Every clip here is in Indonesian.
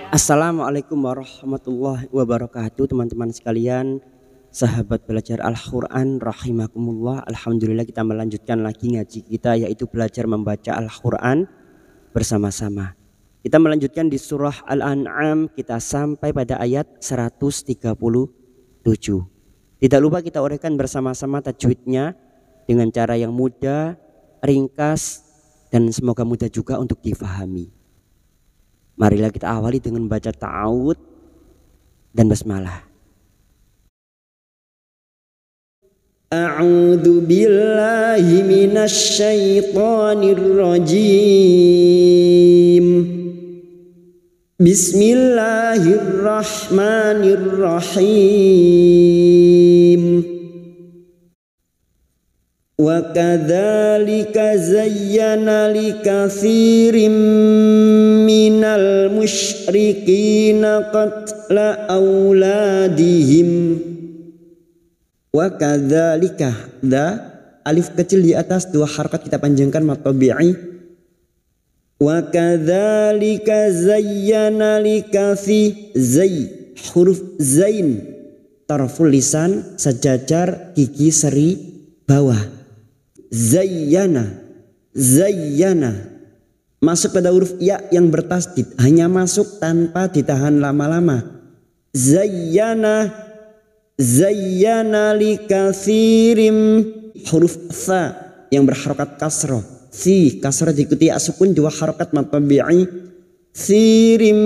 Assalamualaikum warahmatullahi wabarakatuh, teman-teman sekalian, sahabat belajar Al-Quran rahimakumullah. Alhamdulillah kita melanjutkan lagi ngaji kita, yaitu belajar membaca Al-Quran bersama-sama. Kita melanjutkan di surah Al-An'am, kita sampai pada ayat 137. Tidak lupa kita uraikan bersama-sama tajwidnya dengan cara yang mudah, ringkas, dan semoga mudah juga untuk difahami. Marilah kita awali dengan baca ta'awud dan basmalah. A'udzu billahi minasy syaithanir rajim. Bismillahirrahmanirrahim. Wa kadzalika zayyana likatsirin minal musyrikina qatla auladihim. Wa kadzalika, alif kecil di atas, dua harakat kita panjangkan mad tabi'i. Wa kadzalika zayyana likatsi, huruf zain tarful lisan sejajar gigi seri bawah. Zayyana masuk pada huruf ya yang bertasdid, hanya masuk tanpa ditahan lama-lama. Zayyana likatsirim, huruf tha yang berharokat kasroh, si kasroh diikuti asukun, dua harokat mad tabi'i. Sirim,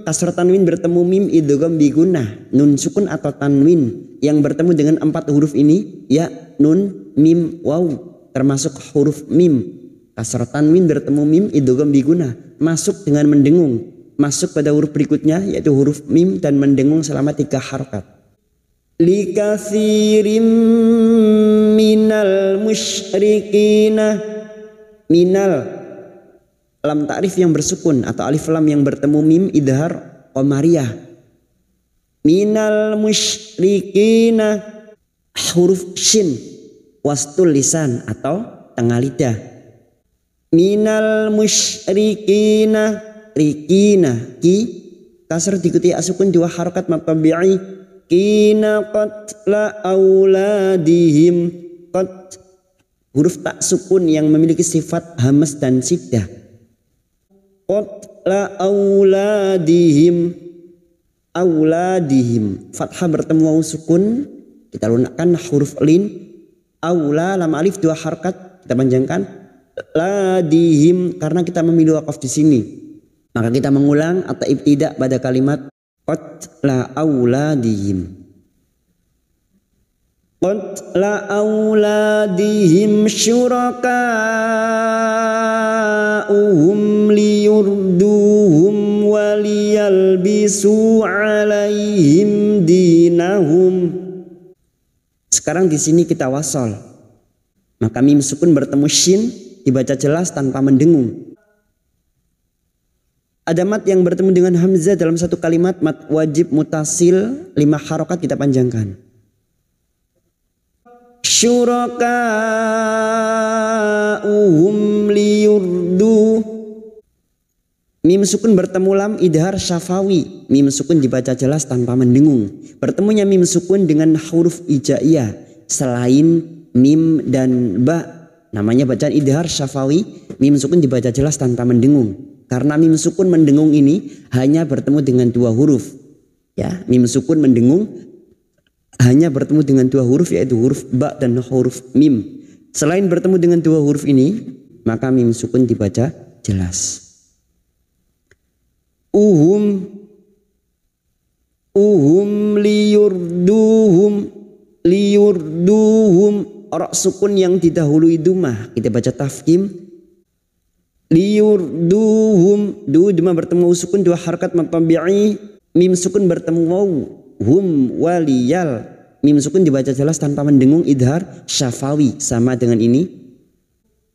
kasroh tanwin bertemu mim idgham bi gunnah, nun sukun atau tanwin yang bertemu dengan empat huruf ini, ya, nun, mim, waw, termasuk huruf mim. Kasroh tanwin bertemu mim idgham bi gunnah, masuk dengan mendengung, masuk pada huruf berikutnya yaitu huruf mim dan mendengung selama 3 harokat. Likatsirim minal musyrikina, minal lam ta'rif yang bersukun atau alif lam yang bertemu mim idhar qamariyah. Minal musyrikina, huruf shin wastul lisan atau tengah lidah. Minal musyrikina, rikina, ki kasr diikuti asukun, dua harakat mad tabi'i. Kina qatla auladihim, qat huruf tak sukun yang memiliki sifat hamas dan syiddah. Qatla auladihim, fathah bertemu waw sukun, kita lunakkan huruf lin. Aula lam alif dua harakat kita panjangkan. Ladihim karena kita memilih wakaf di sini, maka kita mengulang atau ibtidak pada kalimat qatla auladihim. Qatla auladihim syuraka'uhum liyurduhum waliyalbisu alaihim dinahum. Sekarang di sini kita wasol, maka mim sukun bertemu shin dibaca jelas tanpa mendengung. Ada mat yang bertemu dengan hamzah dalam satu kalimat, mat wajib mutasil 5 harokat kita panjangkan. Syuraka'uhum liyurdu, mim sukun bertemu lam idhar syafawi, mim sukun dibaca jelas tanpa mendengung. Bertemunya mim sukun dengan huruf ijaiyah selain mim dan ba, namanya bacaan idhar syafawi, mim sukun dibaca jelas tanpa mendengung. Karena mim sukun mendengung ini hanya bertemu dengan 2 huruf. Ya, mim sukun mendengung hanya bertemu dengan 2 huruf, yaitu huruf ba dan huruf mim. Selain bertemu dengan 2 huruf ini, maka mim sukun dibaca jelas. Uhum liyurduhum, ora sukun yang didahului dumah kita baca tafkhim. Liyurduhum, dumah bertemu sukun 2 harakat mad tabi'i, mim sukun bertemu waw, hum waliyal, mim sukun dibaca jelas tanpa mendengung idhar syafawi, sama dengan ini.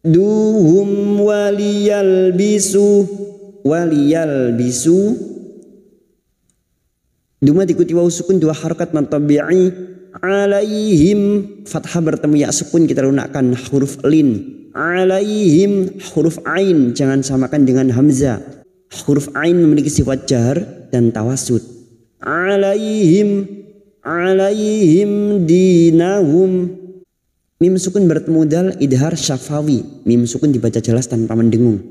Duhum waliyalbisu, Duma diikuti waw sukun 2 harakat mad tabi'i. Alaihim, fathah bertemu ya sukun kita lunakkan huruf lin. Alaihim huruf ain jangan samakan dengan hamzah. Huruf ain memiliki sifat jar dan tawasud. Alaihim dinahum. Mim sukun bertemu dal idhar syafawi. Mim sukun dibaca jelas tanpa mendengung.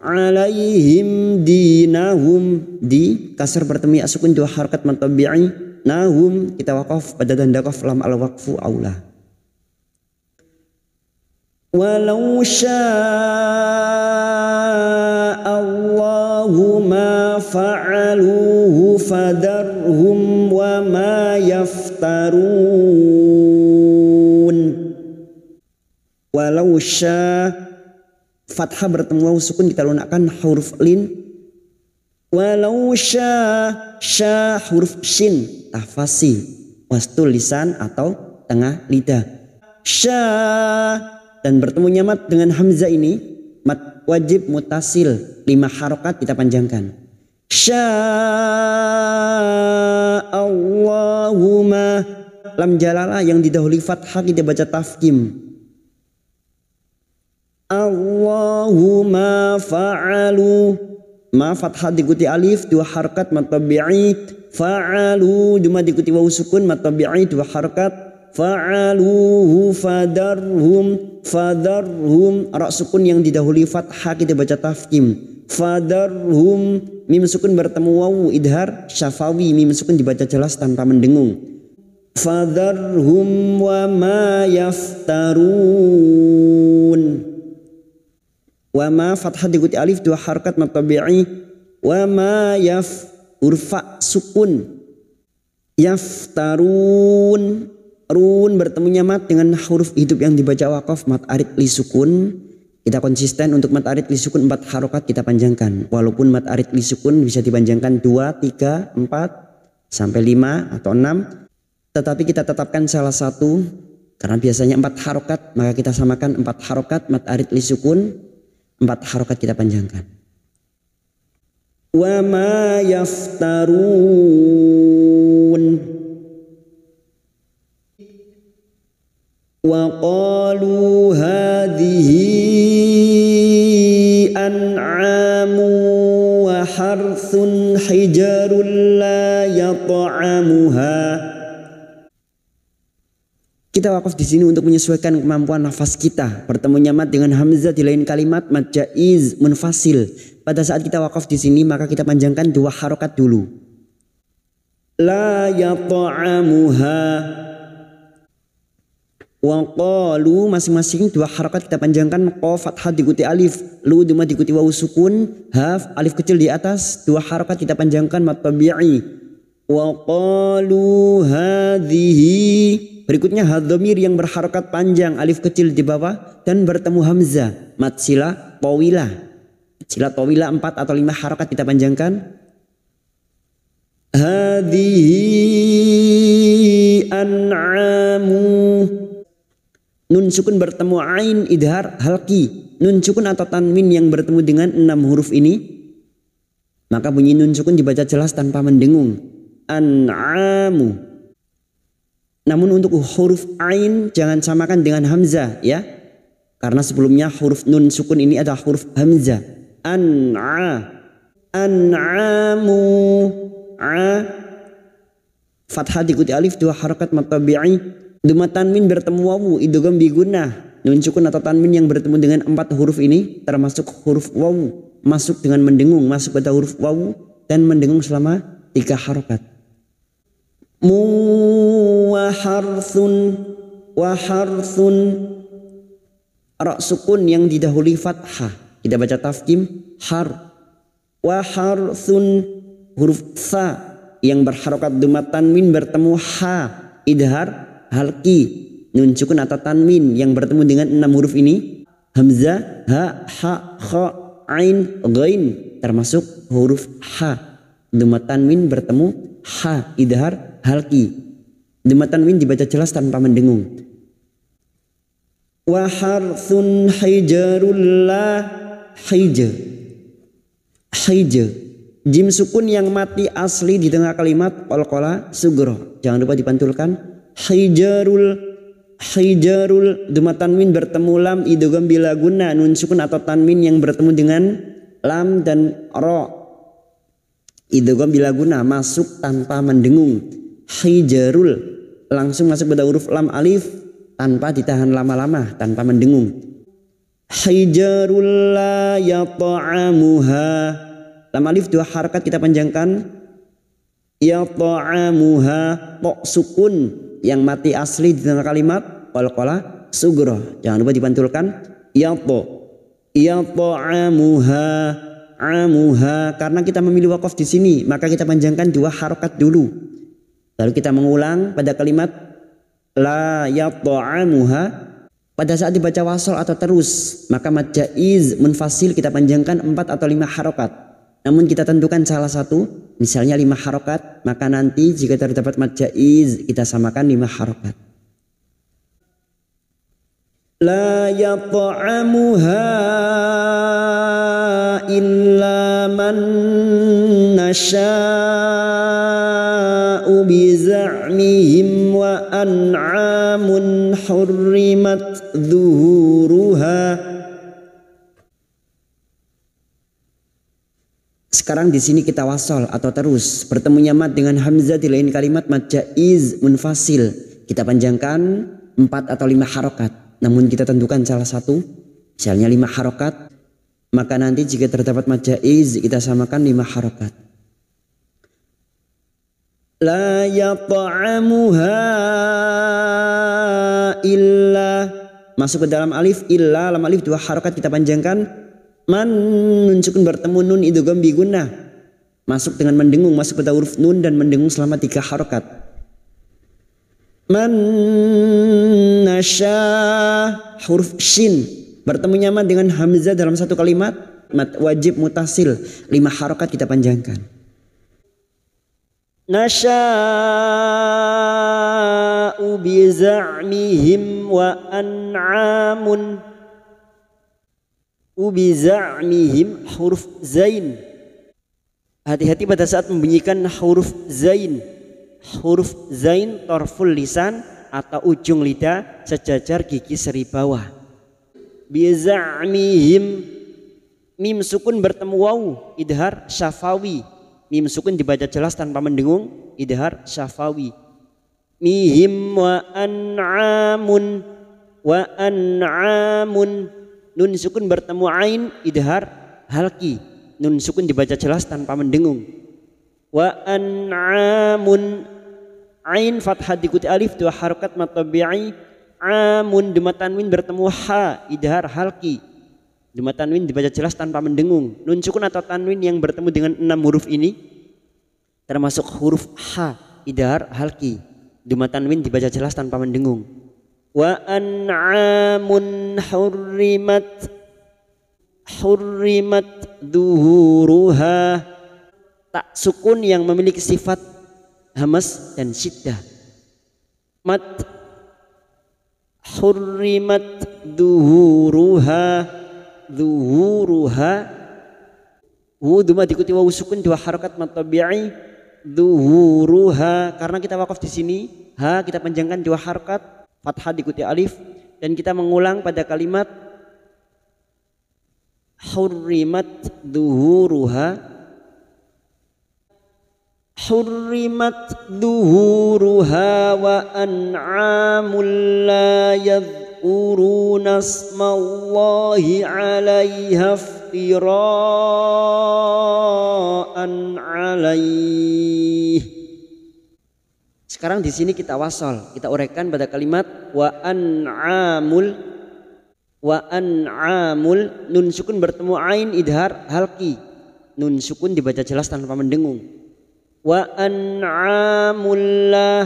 Alaihim dinahum. Di kasar bertemu ya sukun dua harakat matabi'i. Nahum kita waqaf pada tanda qaf lam al waqfu aula. Walau sya'allahu ma fa'aluhu fadarhum wa ma yaftarun. Walau fathah bertemu waw sukun kita lunakkan huruf lin. Walau sya huruf shin tafasi wastul lisan atau tengah lidah. Sya dan bertemunya mat dengan hamzah ini mat wajib mutasil 5 harokat kita panjangkan. Sya Allahumma lam jalalah yang didahului fathah kita baca tafkim. Allahumma fa'alu ma fathah diikuti alif 2 harokat matabi'i. Fa'alu duma diikuti waw sukun matabi'i 2 harokat. Fa'aluhu fadarhum ra sukun yang didahului fathah kita baca tafkim. Fadarhum mim sukun bertemu waw idhar syafawi mim sukun dibaca jelas tanpa mendengung. Fadarhum wa ma yaftarun. Wa ma fathah diikuti alif 2 harakat matabi'i. Wa ma urfa sukun yaftarun. Run bertemunya mat dengan huruf hidup yang dibaca wakaf mat arid li sukun. Kita konsisten untuk mat arid li sukun 4 harokat kita panjangkan. Walaupun mat arid li sukun bisa dipanjangkan 2, 3, 4 sampai 5 atau 6. Tetapi kita tetapkan salah satu karena biasanya 4 harokat maka kita samakan 4 harokat mat arid li sukun 4 harokat kita panjangkan. Wa ma yaftarun. Wa qalu hadhihi an'amu wa harthun hijarun la yat'amuha. Kita wakaf di sini untuk menyesuaikan kemampuan nafas kita. Bertemunya mat dengan hamzah di lain kalimat mat jaiz munfasil. Pada saat kita wakaf di sini maka kita panjangkan 2 harokat dulu. La yat'amuha. Wa qalu masing-masing 2 harakat kita panjangkan. Qaf fathah diikuti alif, lu duma diikuti waw sukun, haf alif kecil di atas 2 harakat kita panjangkan mat tabi'i. Wa qalu hadhihi. Berikutnya hadhamir yang berharakat panjang alif kecil di bawah dan bertemu hamzah mat sila tawilah. Sila tawilah 4 atau 5 harakat kita panjangkan. Hadhihi an'amu. Nun sukun bertemu ain idhar halki. Nun sukun atau tanwin yang bertemu dengan 6 huruf ini maka bunyi nun sukun dibaca jelas tanpa mendengung. An'amu. Namun untuk huruf ain jangan samakan dengan hamzah ya. Karena sebelumnya huruf nun sukun ini adalah huruf hamzah. An'amu. Fathah diikuti alif 2 harakat matabi'i. Duma tanwin bertemu wawu idgham bi gunnah. Nun sukun atau tanwin yang bertemu dengan 4 huruf ini termasuk huruf wawu masuk dengan mendengung, masuk pada huruf wawu dan mendengung selama 3 harakat. Wa harthun ra sukun yang didahului fathah kita baca tafkim har. Wa harthun huruf sa yang berharokat duma tanwin bertemu ha idhar halki. Nun sukun atau tanwin yang bertemu dengan 6 huruf ini hamzah, ha, kha, ain, ghain termasuk huruf ha. Duma tanwin bertemu ha idhar halki. Duma tanwin dibaca jelas tanpa mendengung. Wa harthun hijarul la hija. Jim sukun yang mati asli di tengah kalimat qalqalah sugro. Jangan lupa dipantulkan. Hijarul Hijarul, duma tanwin bertemu lam idgham bila guna, nun sukun atau tanwin yang bertemu dengan lam dan ro. Idgham bila guna, masuk tanpa mendengung. Hijarul, langsung masuk pada huruf lam alif tanpa ditahan lama-lama, tanpa mendengung. Hijarul la yata'amuha, lam alif 2 harakat kita panjangkan. Yata'amuha, tok sukun yang mati asli di tengah kalimat, qalqalah sughra, jangan lupa dipantulkan. Yata'amuha, amuha, karena kita memilih wakaf di sini maka kita panjangkan 2 harakat dulu, lalu kita mengulang pada kalimat la yata'amuha. Pada saat dibaca wasol atau terus maka mad jaiz munfasil kita panjangkan 4 atau 5 harakat. Namun kita tentukan salah satu, misalnya 5 harakat, maka nanti jika terdapat mad jaiz kita samakan 5 harakat. La yata'amuha illa man nasha'u biza'mihim wa an'amun hurrimat dhuhuruha. Sekarang di sini kita wasol atau terus, bertemunya mad dengan hamzah di lain kalimat mad jaiz munfasil. Kita panjangkan 4 atau 5 harokat. Namun kita tentukan salah satu, misalnya 5 harokat. Maka nanti jika terdapat mad jaiz kita samakan 5 harokat. La yata'amuha illa, masuk ke dalam alif illa, lam alif 2 harokat kita panjangkan. Man, nun sukun bertemu nun idgham bi gunnah, masuk dengan mendengung, masuk pada huruf nun dan mendengung selama 3 harokat. Man nasya, huruf shin bertemunya mad dengan hamzah dalam satu kalimat, mad wajib mutasil, 5 harokat kita panjangkan. Nasya'u bi za'mihim wa an'amun, ubiza'mihim, huruf zain. Hati-hati pada saat membunyikan huruf zain. Huruf zain torful lisan atau ujung lidah sejajar gigi seri bawah. Biza'mihim, mim sukun bertemu waw, idhar syafawi. Mim sukun dibaca jelas tanpa mendengung, idhar syafawi. Mihim wa an'amun, wa an'amun. Nun sukun bertemu ain, idhar halki. Nun sukun dibaca jelas tanpa mendengung. Wa an'amun, ain fathah diikuti alif 2 harokat mad tabi'i. Amun, dema tanwin bertemu ha, idhar halki. Dema tanwin dibaca jelas tanpa mendengung. Nun sukun atau tanwin yang bertemu dengan 6 huruf ini termasuk huruf ha, idhar halki. Dema tanwin dibaca jelas tanpa mendengung. Wa an'amun hurrimat, hurrimat duhuruha, tak sukun yang memiliki sifat hamas dan syiddah. Mat hurrimat duhuruha, duhuruha, duma diikuti wawu sukun 2 harokat mad tabi'i. Duhuruha, karena kita wakaf di sini, ha kita panjangkan 2 harokat, fathah diikuti alif, dan kita mengulang pada kalimat hurrimat duhuruha. Hurrimat duhuruha wa an'amul la yadhkuruna asmallahi 'alaiha iftira'an 'alaihi. Sekarang di sini kita wasol, kita uraikan pada kalimat wa an'amul, wa an'amul, nun sukun bertemu ain idhar halki. Nun sukun dibaca jelas tanpa mendengung. Wa an'amul lah,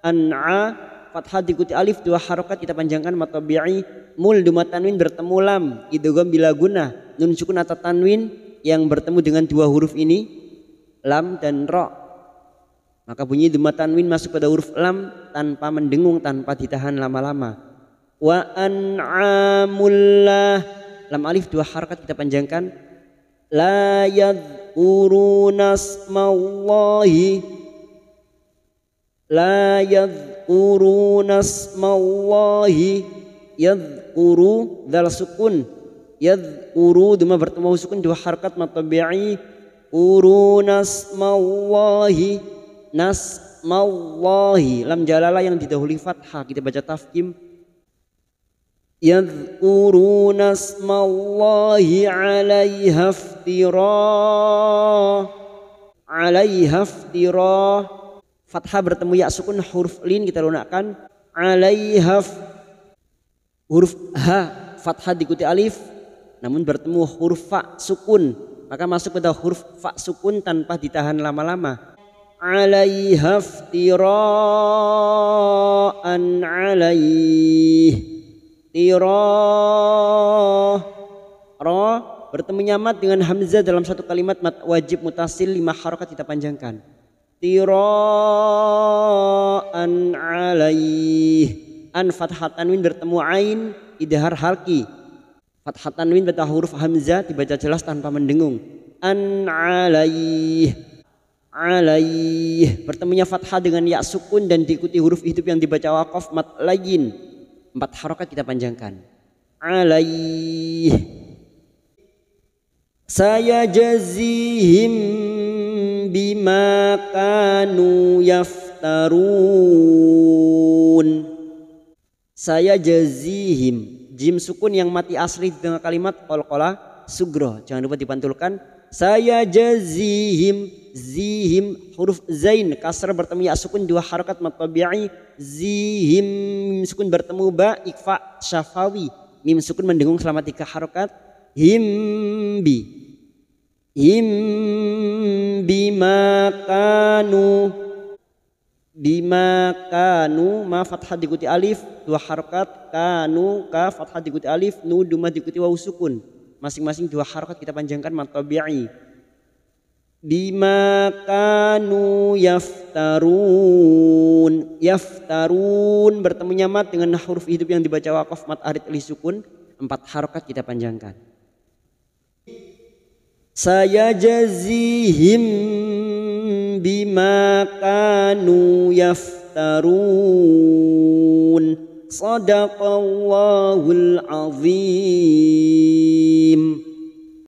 an'a fathah diikuti alif 2 harokat kita panjangkan mad tabi'i. Mul, duma tanwin bertemu lam, idgham bila gunnah. Nun sukun atau tanwin yang bertemu dengan 2 huruf ini, lam dan ro, maka bunyi duma tanwin masuk pada huruf lam tanpa mendengung, tanpa ditahan lama-lama. Wa an'amul lah, lam alif 2 harakat kita panjangkan. La yadhkuruna asmallahi, La yadhkuruna asmallahi. Yadhkuru dal sukun. Yadhkuru duma bertemu sukun dua harakat mad tabi'i. Kuruna asmallahi. Nasmallahi. Lam jalalah yang didahului fathah kita baca tafkim. Yadhkuruna asmallahi 'alaiha iftira. Fathah bertemu ya sukun huruf lin kita lunakkan. 'Alaiha. Huruf ha fathah diikuti alif namun bertemu huruf fa sukun maka masuk pada huruf fa sukun tanpa ditahan lama-lama. 'Alaiha iftira'an 'alaih. Ra bertemu mad dengan hamzah dalam satu kalimat mad wajib mutasil 5 harakat kita panjangkan. Tira'an 'alaih. An fathah tanwin bertemu ain idhar halki. Fathah tanwin pada huruf hamzah dibaca jelas tanpa mendengung. An 'alaih. Bertemunya fathah dengan ya sukun dan diikuti huruf hidup yang dibaca waqaf mad layin. 4 harakat kita panjangkan. 'Alaih. Saya jazihim bima kanu yaftarun. Saya jazihim. Jim sukun yang mati asli dengan kalimat qalqalah sugro. Jangan lupa dipantulkan. Saya jazihim. Zihim huruf zain kasrah bertemu ya sukun 2 harakat mad tabi'i. Zihim mim sukun bertemu ba ikfa syafawi. Mim sukun mendengung selama 3 harakat. Himbi bima kanu ma fathah diikuti alif 2 harakat. Kanu ka fathah diikuti alif. Nu duma diikuti waw sukun masing-masing 2 harakat kita panjangkan mad tabi'i. Bima kanu yaftarun bertemunya mad dengan huruf hidup yang dibaca waqaf mad arid li sukun 4 harakat kita panjangkan. Saya jazihim bima kanu yaftarun. Shadaqallahul azim.